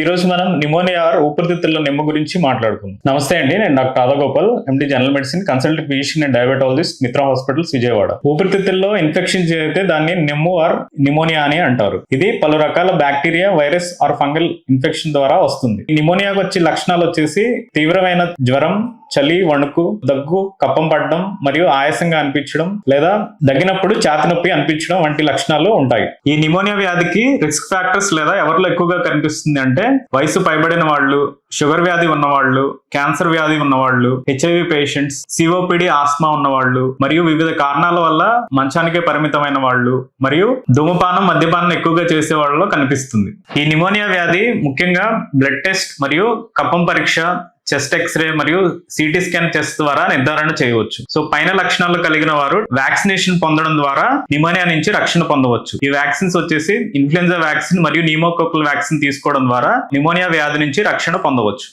ఈ రోజు మనం నిమోనియా ఊపిరితిత్తుల నిమ్మ గురించి మాట్లాడుకుందాం. నమస్తే అండి, నేను doctor Radhagopal, MD general medicine, consultant physician and diabetologist, Mitra hospitals, Vijayawada. ఊపిరితిత్తుల్లో ఇన్ఫెక్షన్ చేస్తే దాన్ని నిమ్ము ఆర్ నిమోనియా అని అంటారు. ఇది పలు రకాల bacteria, virus are fungal infection ద్వారా వస్తుంది. నిమోనియాకు వచ్చే లక్షణాలు వచ్చేసి తీవ్రమైన జ్వరం, చలి, వణుకు, దగ్గు, కప్పం పడడం మరియు ఆయాసంగా అనిపించడం లేదా దగ్గినప్పుడు ఛాతి నొప్పి అనిపించడం వంటి లక్షణాలు ఉంటాయి. ఈ నిమోనియా వ్యాధికి రిస్క్ ఫ్యాక్టర్స్ లేదా ఎవరిలో ఎక్కువగా కనిపిస్తుంది అంటే వయసు పైబడిన వాళ్ళు, షుగర్ వ్యాధి ఉన్నవాళ్ళు, క్యాన్సర్ వ్యాధి ఉన్నవాళ్ళు, హెచ్ఐవి పేషెంట్స్, సిఓపిడి, ఆస్మా ఉన్నవాళ్ళు మరియు వివిధ కారణాల వల్ల మంచానికే పరిమితమైన వాళ్ళు మరియు ధూమపానం, మద్యపానం ఎక్కువగా చేసే వాళ్ళలో కనిపిస్తుంది. ఈ నిమోనియా వ్యాధి ముఖ్యంగా బ్లడ్ టెస్ట్ మరియు కప్పం పరీక్ష, చెస్ట్ ఎక్స్రే మరియు సిటీ స్కాన్ టెస్ట్ ద్వారా నిర్ధారణ చేయవచ్చు. సో పైన లక్షణాలు కలిగిన వారు వ్యాక్సినేషన్ పొందడం ద్వారా నిమోనియా నుంచి రక్షణ పొందవచ్చు. ఈ వ్యాక్సిన్స్ వచ్చేసి ఇన్ఫ్లుయెంజా వ్యాక్సిన్ మరియు న్యూమోకోకల్ వ్యాక్సిన్ తీసుకోవడం ద్వారా నిమోనియా వ్యాధి నుంచి రక్షణ పొందవచ్చు.